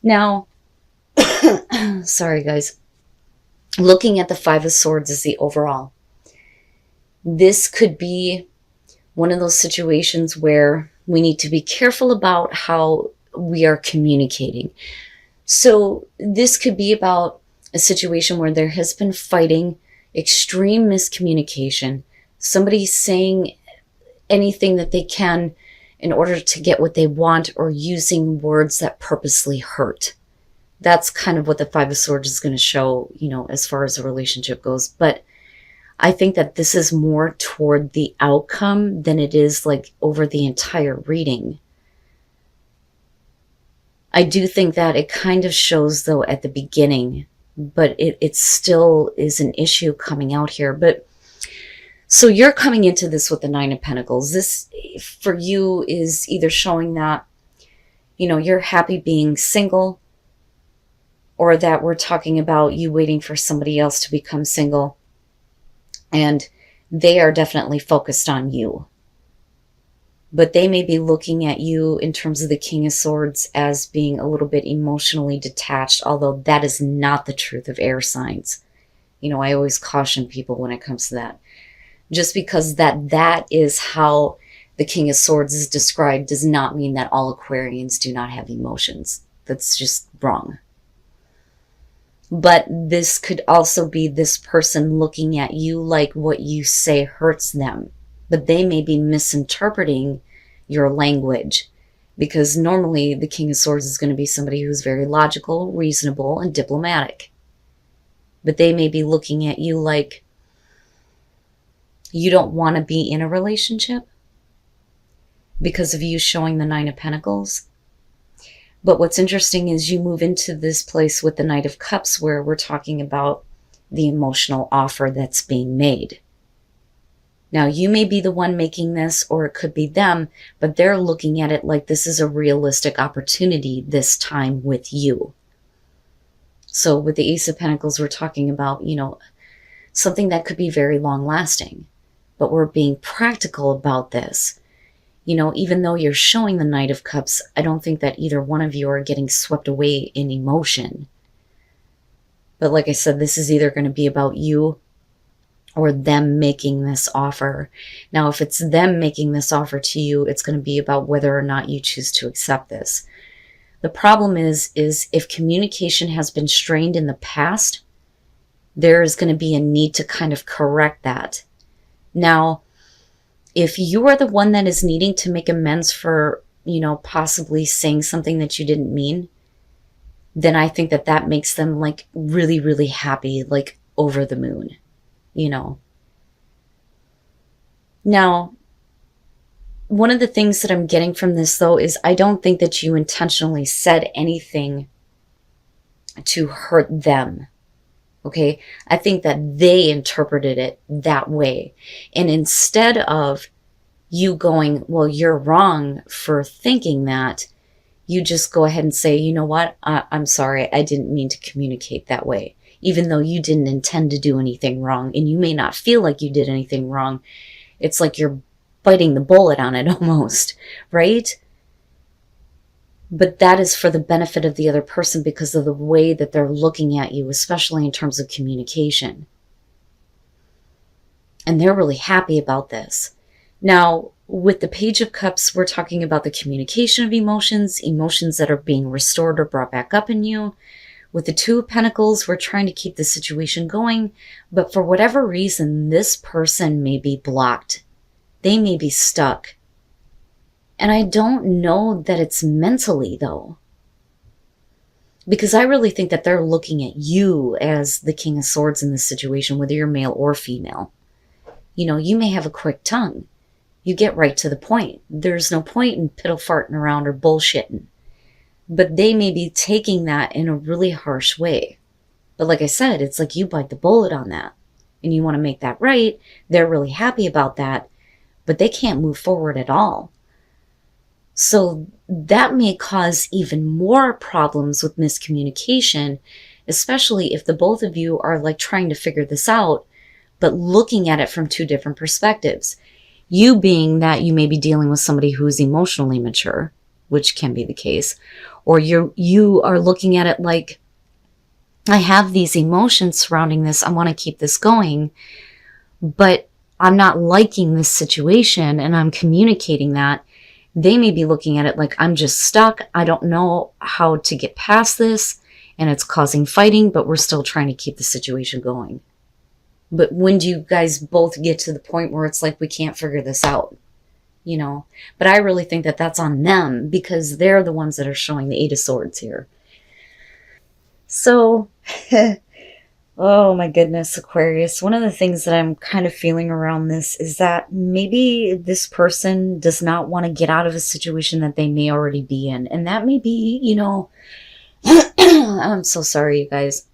Now, sorry guys, looking at the Five of Swords as the overall, this could be one of those situations where we need to be careful about how we are communicating. So this could be about a situation where there has been fighting, extreme miscommunication, somebody saying anything that they can in order to get what they want, or using words that purposely hurt. That's kind of what the Five of Swords is going to show, as far as the relationship goes. But I think that this is more toward the outcome than it is like over the entire reading. I do think that it kind of shows, though, at the beginning, but it still is an issue coming out here. But so you're coming into this with the Nine of Pentacles. This, for you, is either showing that, you're happy being single, or that we're talking about you waiting for somebody else to become single, and they are definitely focused on you. But they may be looking at you in terms of the King of Swords as being a little bit emotionally detached, although that is not the truth of air signs. I always caution people when it comes to that. Just because that is how the King of Swords is described does not mean that all Aquarians do not have emotions. That's just wrong. But this could also be this person looking at you like what you say hurts them. But they may be misinterpreting your language. Because normally the King of Swords is going to be somebody who's very logical, reasonable, and diplomatic. But they may be looking at you like you don't want to be in a relationship because of you showing the Nine of Pentacles. But what's interesting is you move into this place with the Knight of Cups, where we're talking about the emotional offer that's being made. Now, you may be the one making this, or it could be them, but they're looking at it like this is a realistic opportunity this time with you. So with the Ace of Pentacles, we're talking about, something that could be very long lasting. But we're being practical about this. Even though you're showing the Knight of Cups, I don't think that either one of you are getting swept away in emotion. But like I said, this is either going to be about you or them making this offer. Now, if it's them making this offer to you, it's going to be about whether or not you choose to accept this. The problem is if communication has been strained in the past, there is going to be a need to kind of correct that. Now, if you are the one that is needing to make amends for, possibly saying something that you didn't mean, then I think that makes them like really, really happy, like over the moon, Now, one of the things that I'm getting from this, though, is I don't think that you intentionally said anything to hurt them. Okay, I think that they interpreted it that way. And instead of you going, well, you're wrong for thinking that, you just go ahead and say, you know what, I'm sorry, I didn't mean to communicate that way. Even though you didn't intend to do anything wrong, and you may not feel like you did anything wrong. It's like you're biting the bullet on it almost, right? But that is for the benefit of the other person because of the way that they're looking at you, especially in terms of communication. And they're really happy about this. Now, with the Page of Cups, we're talking about the communication of emotions that are being restored or brought back up in you. With the Two of Pentacles, we're trying to keep the situation going, but for whatever reason, this person may be blocked. They may be stuck. And I don't know that it's mentally, though. Because I really think that they're looking at you as the King of Swords in this situation, whether you're male or female. You may have a quick tongue. You get right to the point. There's no point in piddle-farting around or bullshitting. But they may be taking that in a really harsh way. But like I said, it's like you bite the bullet on that. And you want to make that right. They're really happy about that. But they can't move forward at all. So that may cause even more problems with miscommunication, especially if the both of you are like trying to figure this out, but looking at it from two different perspectives. You being that you may be dealing with somebody who is emotionally mature, which can be the case, Or you are looking at it like, I have these emotions surrounding this. I want to keep this going, but I'm not liking this situation, and I'm communicating that. They may be looking at it like, I'm just stuck. I don't know how to get past this, and it's causing fighting, but we're still trying to keep the situation going. But when do you guys both get to the point where it's like, we can't figure this out? You know, but I really think that that's on them, because they're the ones that are showing the Eight of Swords here. So, oh my goodness, Aquarius. One of the things that I'm kind of feeling around this is that maybe this person does not want to get out of a situation that they may already be in. And that may be, you know, I'm so sorry, you guys.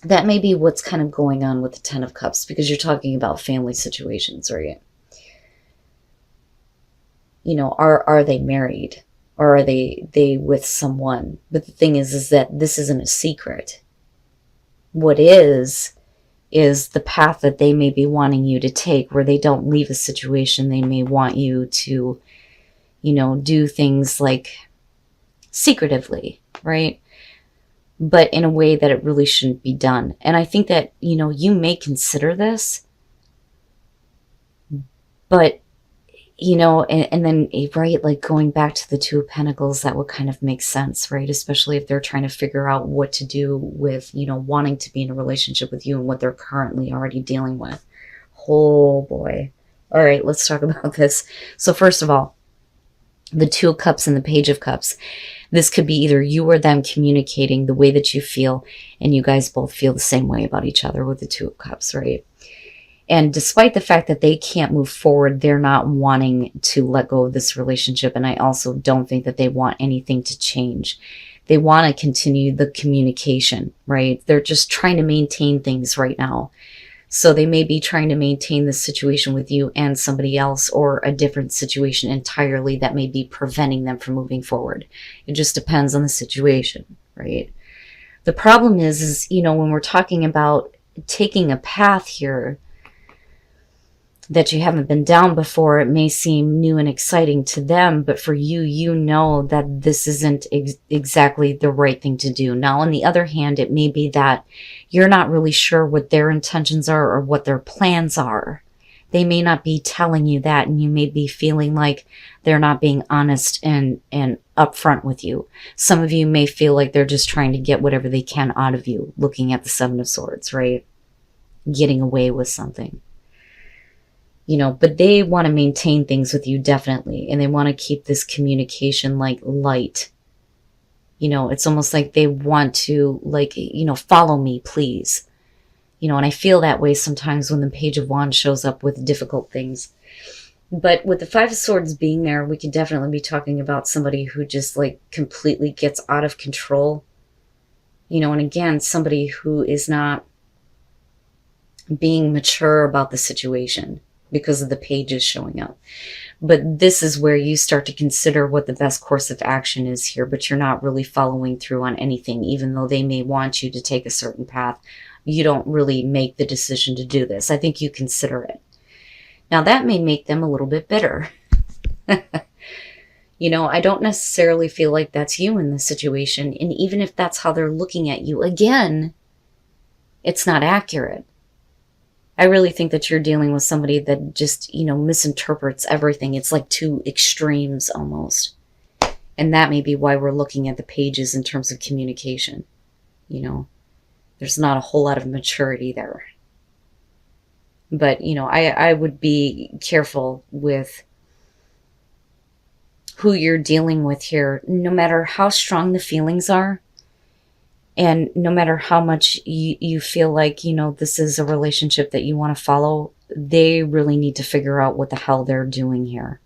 That may be what's kind of going on with the Ten of Cups, because you're talking about family situations, right? You know, are they married, or are they with someone? But the thing is that this isn't a secret. What is the path that they may be wanting you to take, where they don't leave a situation. They may want you to, you know, do things like secretively, right? But in a way that it really shouldn't be done. And I think that, you know, you may consider this, but you know, and then, right, like going back to the Two of Pentacles, that would kind of make sense, right? Especially if they're trying to figure out what to do with, you know, wanting to be in a relationship with you and what they're currently already dealing with. Oh boy. All right, let's talk about this. So first of all, the Two of Cups and the Page of Cups. This could be either you or them communicating the way that you feel, and you guys both feel the same way about each other with the Two of Cups, right? And despite the fact that they can't move forward, they're not wanting to let go of this relationship. And I also don't think that they want anything to change. They want to continue the communication, right? They're just trying to maintain things right now. So they may be trying to maintain this situation with you and somebody else, or a different situation entirely that may be preventing them from moving forward. It just depends on the situation, right? The problem is, you know, when we're talking about taking a path here that you haven't been down before, it may seem new and exciting to them, but for you, you know that this isn't exactly the right thing to do. Now, on the other hand, it may be that you're not really sure what their intentions are or what their plans are. They may not be telling you that, and you may be feeling like they're not being honest and upfront with you. Some of you may feel like they're just trying to get whatever they can out of you, looking at the Seven of Swords, right? Getting away with something. You know, but they want to maintain things with you, definitely. And they want to keep this communication like light. You know, it's almost like they want to, like, you know, follow me, please. You know, and I feel that way sometimes when the Page of Wands shows up with difficult things. But with the Five of Swords being there, we could definitely be talking about somebody who just like completely gets out of control. You know, and again, somebody who is not being mature about the situation, because of the pages showing up. But this is where you start to consider what the best course of action is here, but you're not really following through on anything. Even though they may want you to take a certain path, you don't really make the decision to do this. I think you consider it. Now, that may make them a little bit bitter. You know, I don't necessarily feel like that's you in this situation. And even if that's how they're looking at you, again, it's not accurate. I really think that you're dealing with somebody that just, you know, misinterprets everything. It's like two extremes almost. And that may be why we're looking at the pages in terms of communication. You know, there's not a whole lot of maturity there. But, you know, I would be careful with who you're dealing with here, no matter how strong the feelings are. And no matter how much you feel like, you know, this is a relationship that you want to follow, they really need to figure out what the hell they're doing here.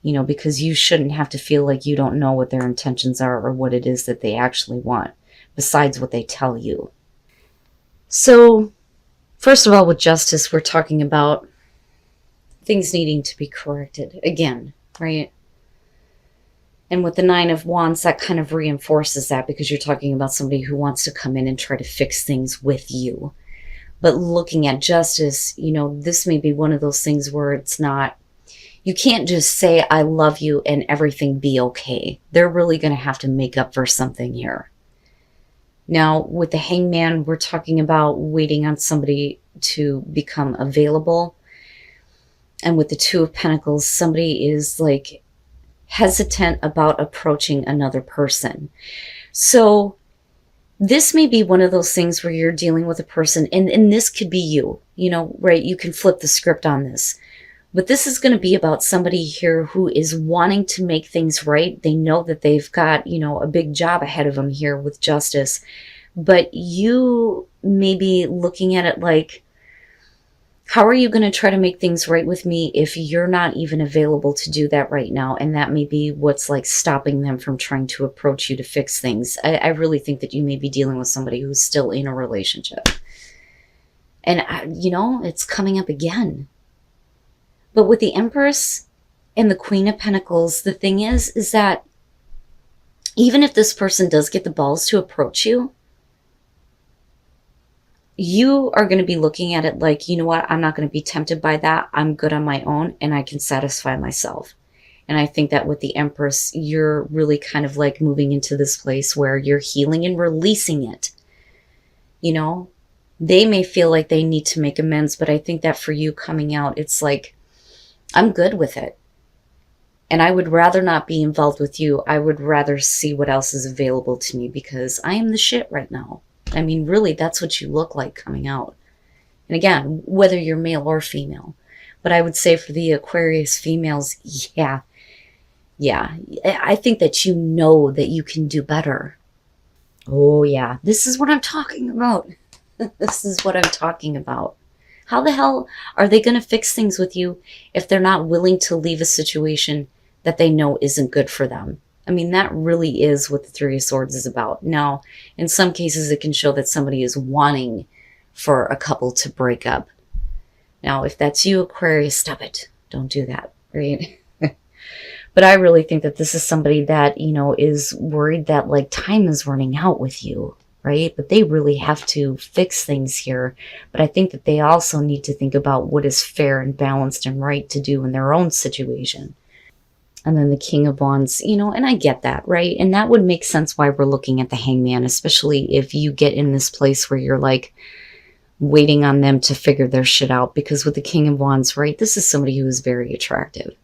You know, because you shouldn't have to feel like you don't know what their intentions are or what it is that they actually want, besides what they tell you. So, first of all, with justice, we're talking about things needing to be corrected again, right? And with the Nine of Wands, that kind of reinforces that, because you're talking about somebody who wants to come in and try to fix things with you. But looking at justice, you know, this may be one of those things where it's not, You can't just say, I love you and everything be okay. They're really going to have to make up for something here. Now, with the Hangman, we're talking about waiting on somebody to become available. And with the Two of Pentacles, somebody is like hesitant about approaching another person. So this may be one of those things where you're dealing with a person, and this could be you, you know, right? You can flip the script on this. But this is going to be about somebody here who is wanting to make things right. They know that they've got, you know, a big job ahead of them here with justice. But you may be looking at it like, how are you going to try to make things right with me if you're not even available to do that right now? And that may be what's like stopping them from trying to approach you to fix things. I really think that you may be dealing with somebody who's still in a relationship. And, you know, it's coming up again. But with the Empress and the Queen of Pentacles, the thing is that even if this person does get the balls to approach you, you are going to be looking at it like, you know what, I'm not going to be tempted by that. I'm good on my own and I can satisfy myself. And I think that with the Empress, you're really kind of like moving into this place where you're healing and releasing it. You know, they may feel like they need to make amends, but I think that for you coming out, it's like, I'm good with it. And I would rather not be involved with you. I would rather see what else is available to me because I am the shit right now. I mean, really, that's what you look like coming out. And again, whether you're male or female. But I would say for the Aquarius females, yeah. I think that you know that you can do better. Oh, yeah. This is what I'm talking about. This is what I'm talking about. How the hell are they going to fix things with you if they're not willing to leave a situation that they know isn't good for them? I mean, that really is what the Three of Swords is about. Now, in some cases, it can show that somebody is wanting for a couple to break up. Now, if that's you, Aquarius, stop it. Don't do that, right? But I really think that this is somebody that, you know, is worried that, like, time is running out with you, right? But they really have to fix things here. But I think that they also need to think about what is fair and balanced and right to do in their own situation. And then the King of Wands, you know, and I get that, right? And that would make sense why we're looking at the Hangman, especially if you get in this place where you're like waiting on them to figure their shit out. Because with the King of Wands, right, this is somebody who is very attractive.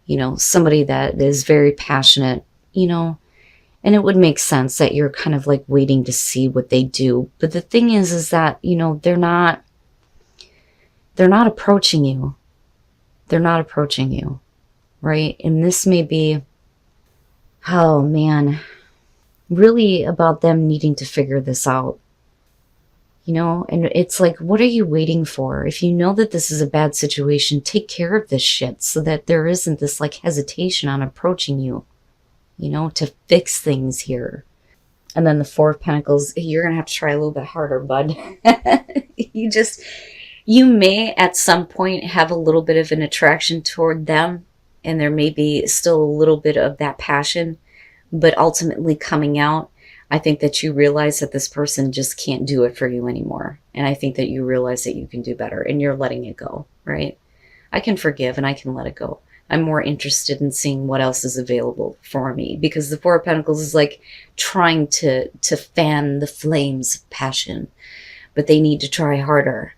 You know, somebody that is very passionate, you know, and it would make sense that you're kind of like waiting to see what they do. But the thing is that, you know, they're not approaching you. They're not approaching you. Right? And this may be, oh man, really about them needing to figure this out. You know, and it's like, what are you waiting for? If you know that this is a bad situation, take care of this shit so that there isn't this like hesitation on approaching you, you know, to fix things here. And then the Four of Pentacles, you're going to have to try a little bit harder, bud. You may at some point have a little bit of an attraction toward them. And there may be still a little bit of that passion, but ultimately coming out, I think that you realize that this person just can't do it for you anymore. And I think that you realize that you can do better and you're letting it go, right? I can forgive and I can let it go. I'm more interested in seeing what else is available for me because the Four of Pentacles is like trying to fan the flames of passion, but they need to try harder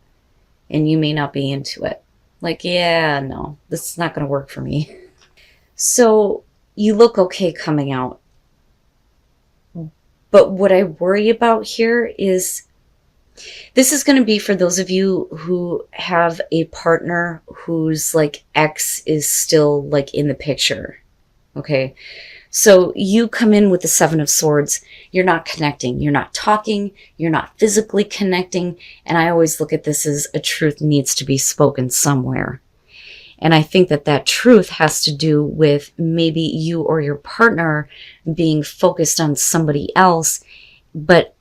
and you may not be into it. Like, yeah, no, this is not going to work for me. So you look okay coming out. But what I worry about here is this is going to be for those of you who have a partner whose like ex is still like in the picture. Okay. So you come in with the Seven of Swords, you're not connecting, you're not talking, you're not physically connecting. And I always look at this as a truth needs to be spoken somewhere. And I think that that truth has to do with maybe you or your partner being focused on somebody else. But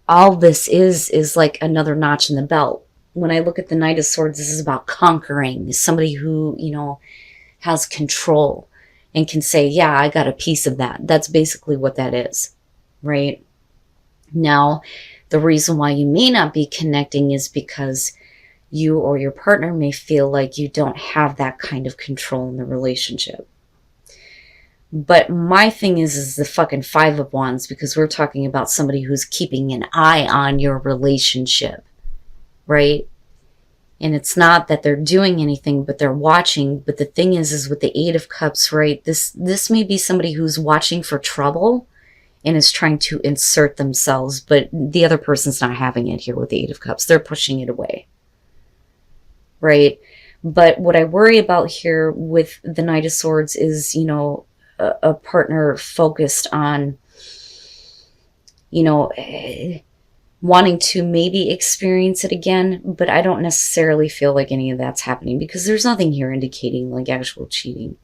all this is like another notch in the belt. When I look at the Knight of Swords, this is about conquering, somebody who, you know, has control. And can say, yeah, I got a piece of that. That's basically what that is, right? Now, the reason why you may not be connecting is because you or your partner may feel like you don't have that kind of control in the relationship. But my thing is the fucking Five of Wands, because we're talking about somebody who's keeping an eye on your relationship, right? And it's not that they're doing anything, but they're watching. But the thing is with the Eight of Cups, right? This may be somebody who's watching for trouble and is trying to insert themselves, but the other person's not having it here with the Eight of Cups. They're pushing it away, right? But what I worry about here with the Knight of Swords is, you know, a partner focused on, you know, wanting to maybe experience it again, but I don't necessarily feel like any of that's happening because there's nothing here indicating like actual cheating.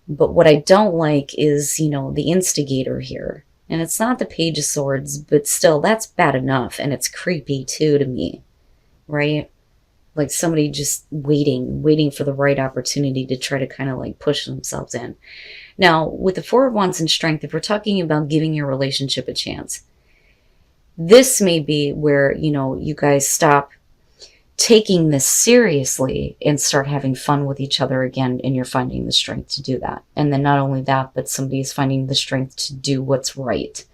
But what I don't like is, you know, the instigator here. And it's not the Page of Swords, but still, that's bad enough. And it's creepy too to me, right? Like somebody just waiting for the right opportunity to try to kind of like push themselves in. Now, with the Four of Wands and Strength, if we're talking about giving your relationship a chance, this may be where, you know, you guys stop taking this seriously and start having fun with each other again, and you're finding the strength to do that. And then not only that, but somebody is finding the strength to do what's right,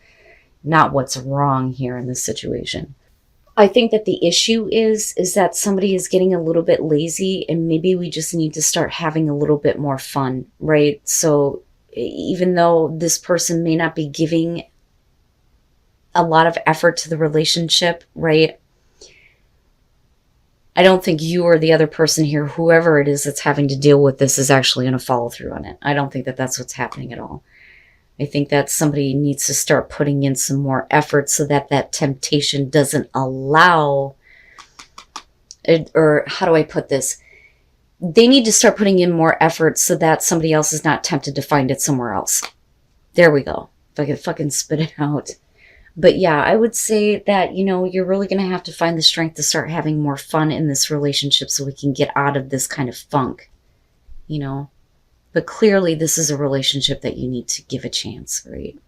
not what's wrong here in this situation. I think that the issue is that somebody is getting a little bit lazy, and maybe we just need to start having a little bit more fun, right? So even though this person may not be giving a lot of effort to the relationship, right? I don't think you or the other person here, whoever it is that's having to deal with this, is actually going to follow through on it. I don't think that that's what's happening at all. I think that somebody needs to start putting in some more effort so that that temptation doesn't allow it, or how do I put this? They need to start putting in more effort so that somebody else is not tempted to find it somewhere else. There we go. If I could fucking spit it out. But yeah, I would say that, you know, you're really going to have to find the strength to start having more fun in this relationship so we can get out of this kind of funk, you know. But clearly this is a relationship that you need to give a chance, right?